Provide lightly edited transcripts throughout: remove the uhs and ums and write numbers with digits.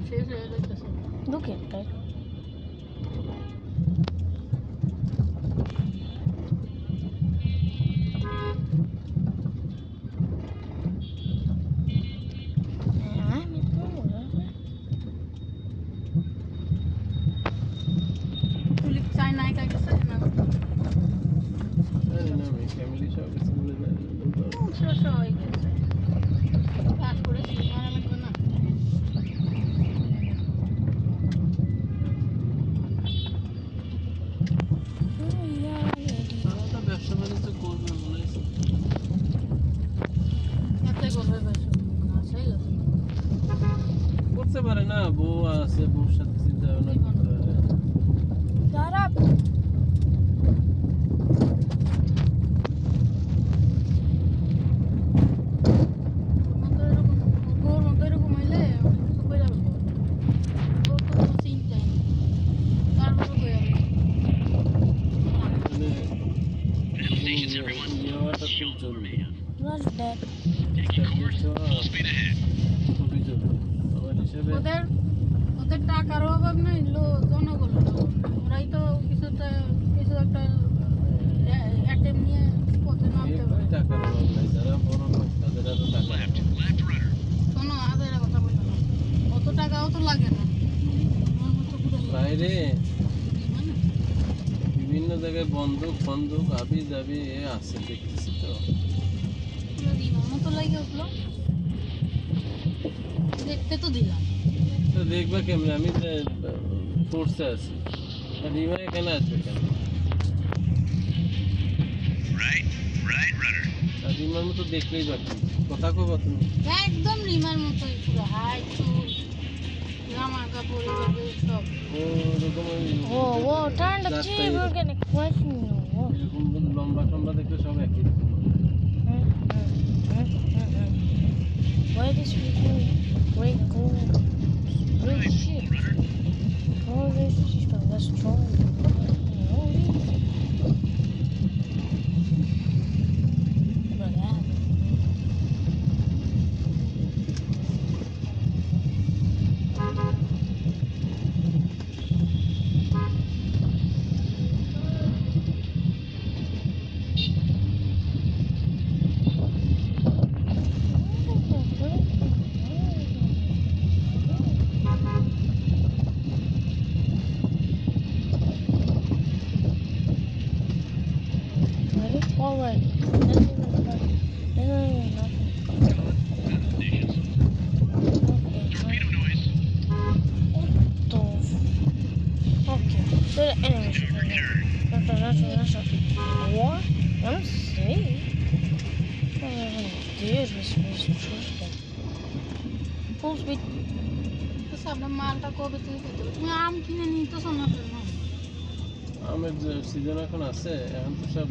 সব শেষ হয়ে যাইতেছে ঢুকে তাই তুলি চাই নাই কাকে চাই না ফ্যামিলি সব কিছু বলে শেষ হয়ে গেছে কাজ করেছি মারা লাগবে না ব্যবসা বাণিজ্য করবে মনে হয়েছে এতে করবে ব্যবসা আছেই আছে করতে পারে না বউ আছে বউর সাথে চিন্তা ভাবনা করতে পারে যারা খুব জরুরি was dead. খুবই জরুরি আমার হিসেবে ওদের টাকার অভাব নেই জনগণ ওরাই তো কিছু একটা অ্যাটেম নিয়ে পথে নামতে পারে টাকার অভাব নাই যারা বড় লোক তাদের এত টাকা শোনো আদের কথা বললো না অত টাকাও তো লাগে না বাইরে বিভিন্ন জায়গায় বন্দুক আবি যাবি এ আছে দেখতেছি তো মতো লাগে ওগুলো দেখতে তো দিলাম তো দেখবা কেমন আমি ফোর্সে আছি রিমা এখানে আসবে কেন আর রিমার মতো দেখলেই বাকি কথা কবা তুমি একদম রিমার মতোই পুরো হাই চুল জামা কাপড় এভাবে সব ওরকম Whoa, turn the key, we're gonna question you. এরকম লম্বা দেখলে সব একই রকম Why this people break gold? Break shit. Oh, this is the best troll. Already. That's even nothing. Torpedo noise. Okay. So the enemy should be there. That's a war? I'm safe. Dude, this is interesting. Full speed. তো সামনে মালটা কবে থেকে খেতে হবে তুমি আম কিনে নিতেছো না কেন আমের সিজন এখন আছে এখন তো সব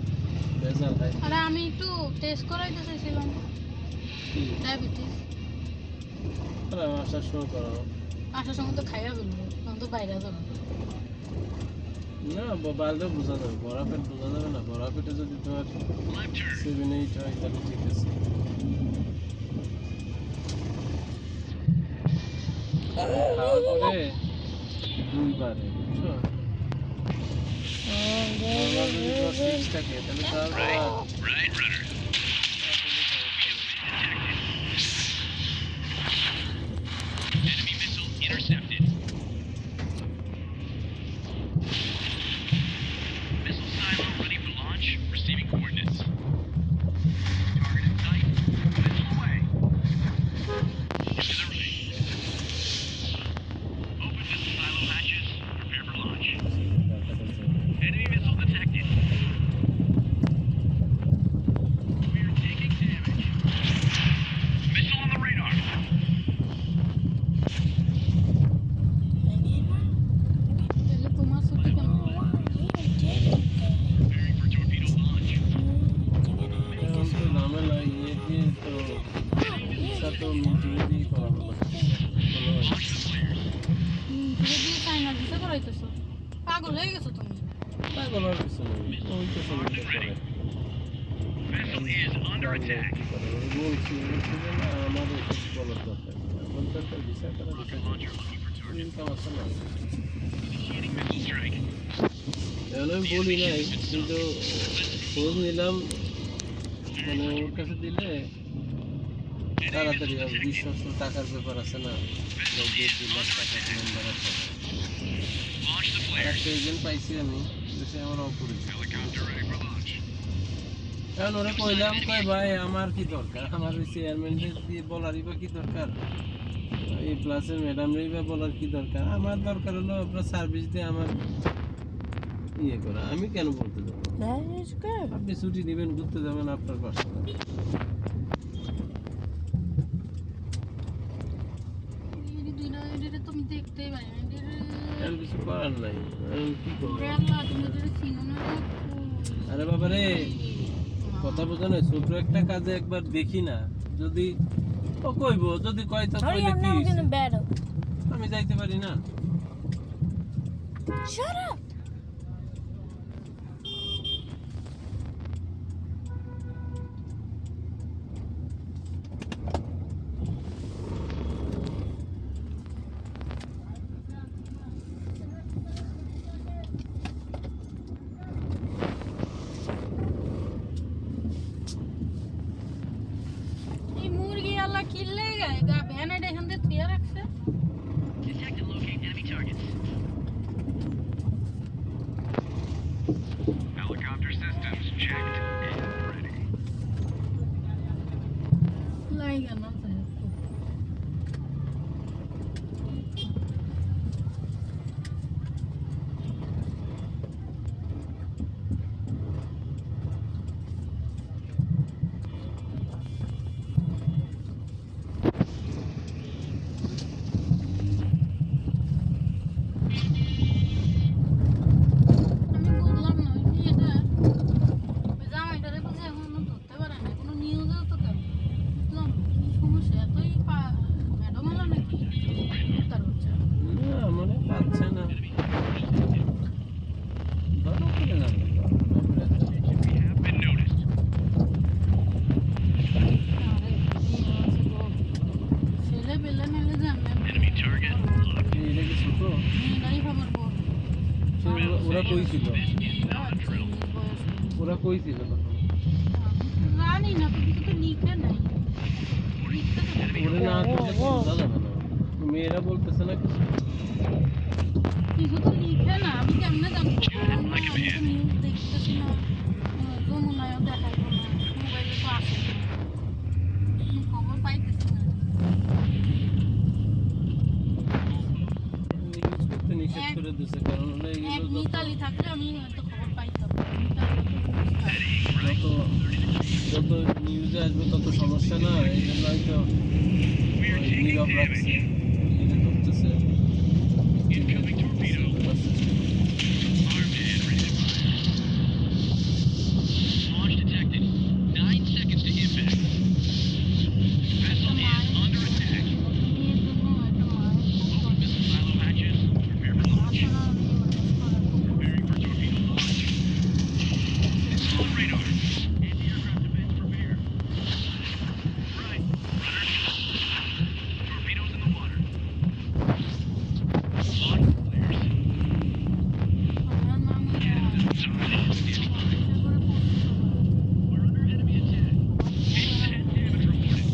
ভেজাল হয় আরে আমি একটু টেস্ট করাইতে চাইছিলাম কি ডায়াবেটিস আরে আসার সময় করানো আসার সময় তো খাইয়া ফেলবো তখন তো বাইরে যাবো না বালটা বোঝা যাবে বড়া পেট বোঝা যাবে না বড়া পেটে যদি তোমার 7-8 হয় তাহলে ঠিক আছে খাওয়ার পরে দুইবারে বুঝছো থাকে তাহলে তার Right, runner. Enemy missile intercepted. Missile silo ready for launch. Receiving coordinates. Target in sight. Missile away. To the right. Open missile silo hatches. Prepare for launch. Enemy missile detected. We are taking damage. Missile on the radar. তাহলে তোমার ছুটি কেন Preparing for torpedo launch. এখন তো ঝামেলা ইয়ে দিয়ে তো সাথে মিটিং দিয়ে করানো Launch the flares. ধীরে ধীরে চাইনা দিতে করাইতেছো পাগল হয়ে গেছো তুমি পাগল আর কিছু নেই ওই তো সমস্যা করে Vessel is under attack. বলছি যে না আমাদের কিছু বলার দরকার এখন তো একটা বিষয় করা Rocket launcher looking for income আছে না। Initiating missile strike. এখন আমি বলি নাই, কিন্তু খোঁজ নিলাম, মানে ওর কাছে দিলে তাড়াতাড়ি হবে। বিশ্বস্ত টাকার ব্যাপার আছে না, 2 লাখ টাকা সিলিন্ডার আছে। Launch the আর flares. একটা এজেন্ট পাইছি আমি, কিন্তু সে আমার অপরিচিত। Helicopter ready for launch. এখন ওরা কইলাম, কয় ভাই আমার কি দরকার, আমার ওই চেয়ারম্যানদের দিয়ে বলারই বা কি দরকার, এই প্লাসের ম্যাডামরই বা বলার কি দরকার, আমার দরকার হলো আপনার সার্ভিস দিয়ে আমার ইয়ে করা। আমি কেন বলতে যাবো? That is good. আপনি ছুটি নেবেন, ঘুরতে যাবেন, আপনার পার্সোনাল। এই দুইটা এটা তুমি দেখতেই পাই না এখন কিছু করার নাই, এখন কি করবো? ওরে আল্লাহ তুমি এটা চিনো না আরে বাবা রে, কথা বোঝা নয়, ছোট একটা কাজে একবার দেখি না, যদি ও কইব, যদি কয় তো Hurry কইলে up কি now, we're হইছে? gonna battle. আমি যাইতে পারি না। Shut up! এই মুরগি আল্লাহ কিল্লে গায় গা ভ্যানেট এখান থেকে থিয়া রাখছে Detect and locate enemy targets. Helicopter systems checked and ready. লাইগা না তাই আমি বুঝলাম না ওই এটা ওই জামাইটারে বুঝে এখনো ধরতে পারে না, কোনো নিউজও তো দেয় না। বুঝলাম না, কি সমস্যা, এতই ম্যাডাম হলো নাকি তার হচ্ছে না, মনে পাচ্ছে না। ধরো করে না, We have been noticed. ছেলে পেলে নিলে জানবেন Enemy target locked. এটা কি ছোট? মেয়েরাই খবর বল ওরা কইছিল, ওরা কইছিল তখন। জানি না তো কিছু তো লিখে নাই লিখতে তো পারে। ওরা না করলে তো বোঝা যাবে না। মেয়েরা বলতেছে না কিছু। কিছু তো লিখে না, আমি কেমনে জানবো? আমি তো নিউজ দেখতেছি না, যমুনায়ও দেখাইবো না, মোবাইলে তো আসে না, কোনো খবর পাইতেছি না। নিউজ করতে নিষেধ করে দিছে, কারণ হলো এক এগুলো মিতালি থাকলে আমি হয়তো খবর পাইতাম। মিতালি যত নিউজে আসবে তত সমস্যা না, এই জন্য হয়তো নীরব রাখছে, এটা ধরতেছে। Incoming torpedo. Armed and ready to fire. Launch detected. 9 seconds to impact. Vessel is under attack. মেয়ের জন্য একটা মায়ের Open missile silo hatches. Prepare for launch. Preparing for torpedo launch. Install radar. Anti-aircraft defense prepared. Right. Runners. Torpedoes in the water. Launch flares. We're under enemy attack. 8-10 damage reported.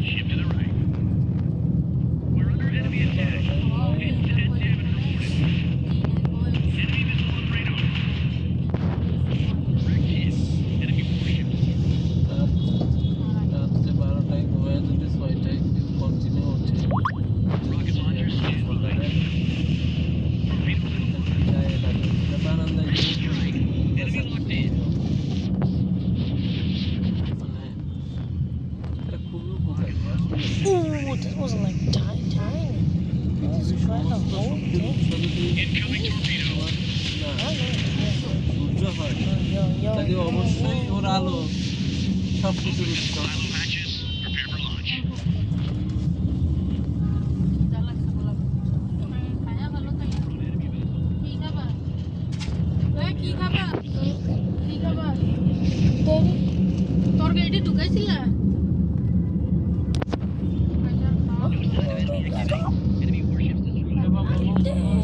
Ship to the right. We're under enemy attack. 8-10 damage reported. Enemy missile on radar. Direct hit. Enemy warships. রাত্রে 12টায় ঘুমায় যদি 6টায় continue হচ্ছে, Rocket launchers stand by. Torpedoes in the water. গায়ে লাগে, এটা বারান্দায় গিয়ে Strike. Enemy locked in. মানে এটা খুবই উপকারী। Ooh, this wasn't like tiny. This is quite a whole thing. Incoming torpedo. না, I know. সূর্য হয়, Yo. তাহলে অবশ্যই ওর আলো সব কিছুর উৎস। Silo hatches. Prepare for launch. Daddy? তরকারিটা ঢুকাইছিলা? Oh, Damn.